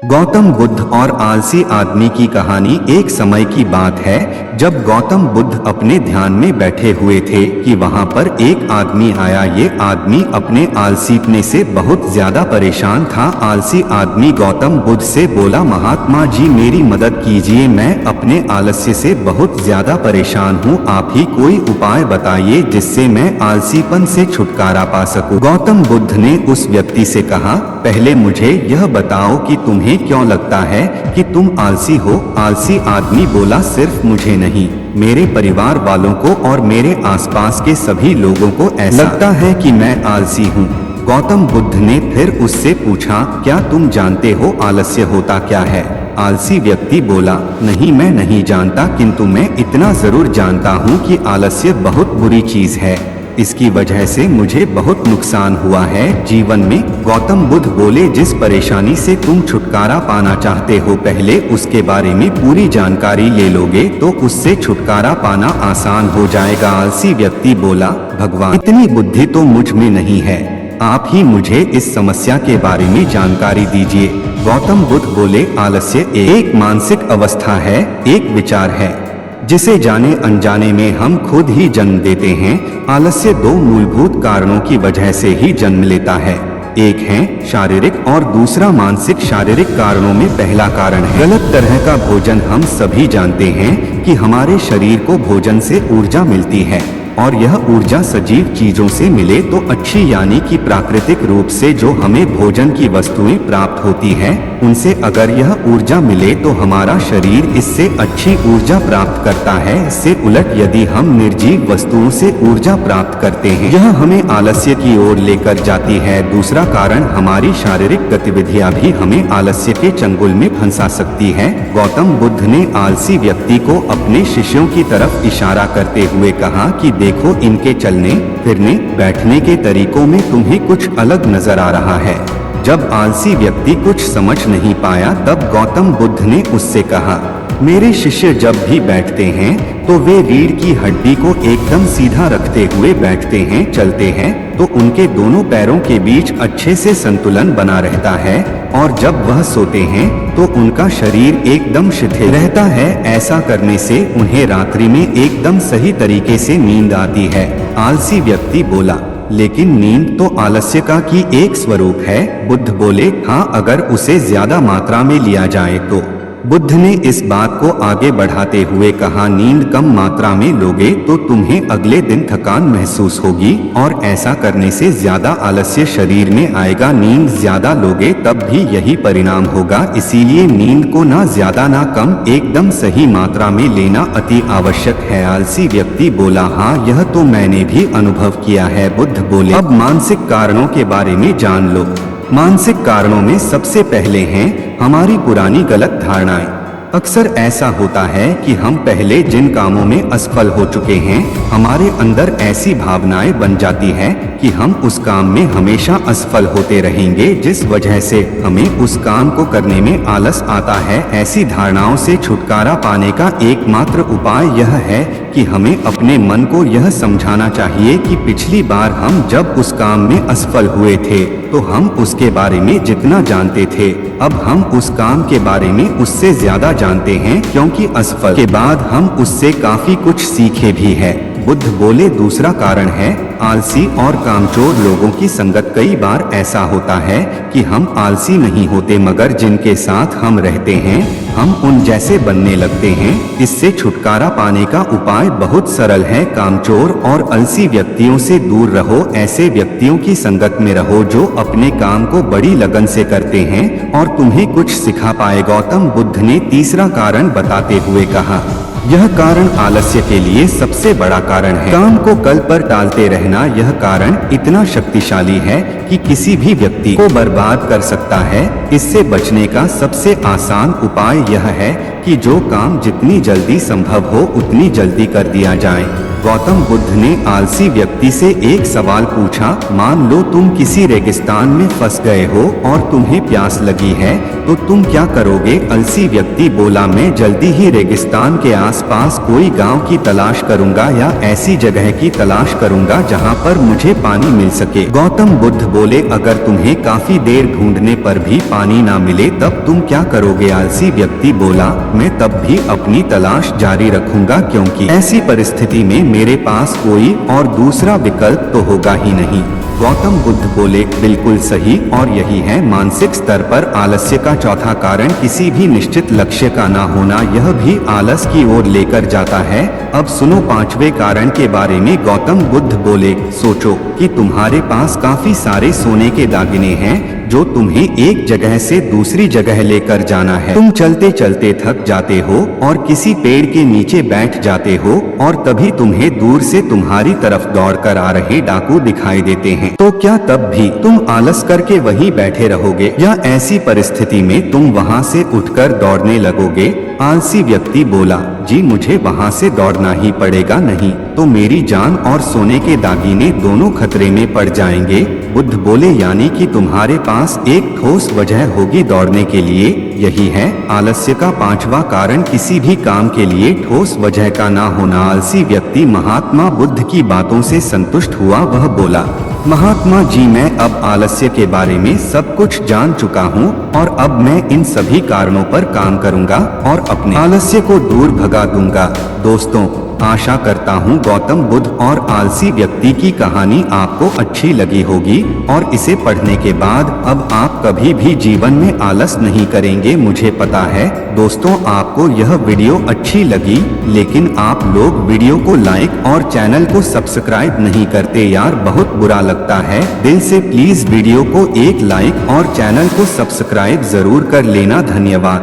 गौतम बुद्ध और आलसी आदमी की कहानी। एक समय की बात है जब गौतम बुद्ध अपने ध्यान में बैठे हुए थे कि वहां पर एक आदमी आया। ये आदमी अपने आलसीपने से बहुत ज्यादा परेशान था। आलसी आदमी गौतम बुद्ध से बोला, महात्मा जी मेरी मदद कीजिए, मैं अपने आलस्य से बहुत ज्यादा परेशान हूँ। आप ही कोई उपाय बताइए जिससे मैं आलसीपन से छुटकारा पा सकूं। गौतम बुद्ध ने उस व्यक्ति से कहा, पहले मुझे यह बताओ कि तुम्हें क्यों लगता है कि तुम आलसी हो। आलसी आदमी बोला, सिर्फ मुझे नहीं, मेरे परिवार वालों को और मेरे आसपास के सभी लोगों को ऐसा लगता है कि मैं आलसी हूँ। गौतम बुद्ध ने फिर उससे पूछा, क्या तुम जानते हो आलस्य होता क्या है? आलसी व्यक्ति बोला, नहीं मैं नहीं जानता, किंतु मैं इतना जरूर जानता हूँ कि आलस्य बहुत बुरी चीज है। इसकी वजह से मुझे बहुत नुकसान हुआ है जीवन में। गौतम बुद्ध बोले, जिस परेशानी से तुम छुटकारा पाना चाहते हो पहले उसके बारे में पूरी जानकारी ले लोगे तो उससे छुटकारा पाना आसान हो जाएगा। आलसी व्यक्ति बोला, भगवान इतनी बुद्धि तो मुझ में नहीं है, आप ही मुझे इस समस्या के बारे में जानकारी दीजिए। गौतम बुद्ध बोले, आलस्य एक मानसिक अवस्था है, एक विचार है जिसे जाने अनजाने में हम खुद ही जन्म देते हैं। आलस्य दो मूलभूत कारणों की वजह से ही जन्म लेता है, एक है शारीरिक और दूसरा मानसिक। शारीरिक कारणों में पहला कारण है गलत तरह का भोजन। हम सभी जानते हैं कि हमारे शरीर को भोजन से ऊर्जा मिलती है और यह ऊर्जा सजीव चीजों से मिले तो अच्छी, यानी कि प्राकृतिक रूप से जो हमें भोजन की वस्तुएं प्राप्त होती है उनसे अगर यह ऊर्जा मिले तो हमारा शरीर इससे अच्छी ऊर्जा प्राप्त करता है। इससे उलट यदि हम निर्जीव वस्तुओं से ऊर्जा प्राप्त करते हैं यह हमें आलस्य की ओर लेकर जाती है। दूसरा कारण हमारी शारीरिक गतिविधियां भी हमें आलस्य के चंगुल में फंसा सकती है। गौतम बुद्ध ने आलसी व्यक्ति को अपने शिष्यों की तरफ इशारा करते हुए कहा कि देखो, इनके चलने फिरने बैठने के तरीकों में तुम्हें कुछ अलग नजर आ रहा है। जब आलसी व्यक्ति कुछ समझ नहीं पाया तब गौतम बुद्ध ने उससे कहा, मेरे शिष्य जब भी बैठते हैं तो वे रीढ़ की हड्डी को एकदम सीधा रखते हुए बैठते हैं। चलते हैं तो उनके दोनों पैरों के बीच अच्छे से संतुलन बना रहता है और जब वह सोते हैं तो उनका शरीर एकदम शिथिल रहता है। ऐसा करने से उन्हें रात्रि में एकदम सही तरीके से नींद आती है। आलसी व्यक्ति बोला, लेकिन नींद तो आलस्य का की एक स्वरूप है। बुद्ध बोले, हाँ, अगर उसे ज्यादा मात्रा में लिया जाए तो। बुद्ध ने इस बात को आगे बढ़ाते हुए कहा, नींद कम मात्रा में लोगे तो तुम्हें अगले दिन थकान महसूस होगी और ऐसा करने से ज्यादा आलस्य शरीर में आएगा। नींद ज्यादा लोगे तब भी यही परिणाम होगा। इसीलिए नींद को ना ज्यादा ना कम, एकदम सही मात्रा में लेना अति आवश्यक है। आलसी व्यक्ति बोला, हाँ, यह तो मैंने भी अनुभव किया है। बुद्ध बोले, अब मानसिक कारणों के बारे में जान लो। मानसिक कारणों में सबसे पहले हैं हमारी पुरानी गलत धारणाएं। अक्सर ऐसा होता है कि हम पहले जिन कामों में असफल हो चुके हैं हमारे अंदर ऐसी भावनाएं बन जाती है कि हम उस काम में हमेशा असफल होते रहेंगे, जिस वजह से हमें उस काम को करने में आलस आता है। ऐसी धारणाओं से छुटकारा पाने का एकमात्र उपाय यह है कि हमें अपने मन को यह समझाना चाहिए कि पिछली बार हम जब उस काम में असफल हुए थे तो हम उसके बारे में जितना जानते थे अब हम उस काम के बारे में उससे ज्यादा जानते हैं, क्योंकि असफल के बाद हम उससे काफी कुछ सीखे भी है। बुद्ध बोले, दूसरा कारण है आलसी और कामचोर लोगों की संगत। कई बार ऐसा होता है कि हम आलसी नहीं होते मगर जिनके साथ हम रहते हैं हम उन जैसे बनने लगते हैं। इससे छुटकारा पाने का उपाय बहुत सरल है। कामचोर और आलसी व्यक्तियों से दूर रहो, ऐसे व्यक्तियों की संगत में रहो जो अपने काम को बड़ी लगन से करते हैं और तुम्हें कुछ सिखा पाए। गौतम बुद्ध ने तीसरा कारण बताते हुए कहा, यह कारण आलस्य के लिए सबसे बड़ा कारण है। काम को कल पर टालते रहना, यह कारण इतना शक्तिशाली है कि किसी भी व्यक्ति को बर्बाद कर सकता है। इससे बचने का सबसे आसान उपाय यह है कि जो काम जितनी जल्दी संभव हो उतनी जल्दी कर दिया जाए। गौतम बुद्ध ने आलसी व्यक्ति से एक सवाल पूछा, मान लो तुम किसी रेगिस्तान में फंस गए हो और तुम्हें प्यास लगी है, तो तुम क्या करोगे? आलसी व्यक्ति बोला, मैं जल्दी ही रेगिस्तान के आसपास कोई गांव की तलाश करूंगा या ऐसी जगह की तलाश करूंगा जहां पर मुझे पानी मिल सके। गौतम बुद्ध बोले, अगर तुम्हें काफी देर ढूंढने पर भी पानी ना मिले तब तुम क्या करोगे? आलसी व्यक्ति बोला, मैं तब भी अपनी तलाश जारी रखूंगा, क्योंकि ऐसी परिस्थिति में मेरे पास कोई और दूसरा विकल्प तो होगा ही नहीं। गौतम बुद्ध बोले, बिल्कुल सही, और यही है मानसिक स्तर पर आलस्य का चौथा कारण। किसी भी निश्चित लक्ष्य का ना होना, यह भी आलस की ओर लेकर जाता है। अब सुनो पांचवें कारण के बारे में। गौतम बुद्ध बोले, सोचो कि तुम्हारे पास काफी सारे सोने के दागिने हैं जो तुम्हें एक जगह से दूसरी जगह लेकर जाना है। तुम चलते चलते थक जाते हो और किसी पेड़ के नीचे बैठ जाते हो और तभी तुम्हें दूर से तुम्हारी तरफ दौड़कर आ रहे डाकू दिखाई देते हैं। तो क्या तब भी तुम आलस करके वहीं बैठे रहोगे या ऐसी परिस्थिति में तुम वहां से उठकर दौड़ने लगोगे? आलसी व्यक्ति बोला, जी मुझे वहां से दौड़ना ही पड़ेगा, नहीं तो मेरी जान और सोने के दागिने दोनों खतरे में पड़ जाएंगे। बुद्ध बोले, यानी कि तुम्हारे पास एक ठोस वजह होगी दौड़ने के लिए। यही है आलस्य का पांचवा कारण, किसी भी काम के लिए ठोस वजह का ना होना। आलसी व्यक्ति महात्मा बुद्ध की बातों से संतुष्ट हुआ। वह बोला, महात्मा जी, मैं अब आलस्य के बारे में सब कुछ जान चुका हूँ और अब मैं इन सभी कारणों पर काम करूँगा और अपने आलस्य को दूर भगा दूंगा। दोस्तों, आशा करता हूँ गौतम बुद्ध और आलसी व्यक्ति की कहानी आपको अच्छी लगी होगी और इसे पढ़ने के बाद अब आप कभी भी जीवन में आलस नहीं करेंगे। मुझे पता है दोस्तों आपको यह वीडियो अच्छी लगी, लेकिन आप लोग वीडियो को लाइक और चैनल को सब्सक्राइब नहीं करते यार, बहुत बुरा लगता है। दिल से प्लीज वीडियो को एक लाइक और चैनल को सब्सक्राइब जरूर कर लेना। धन्यवाद।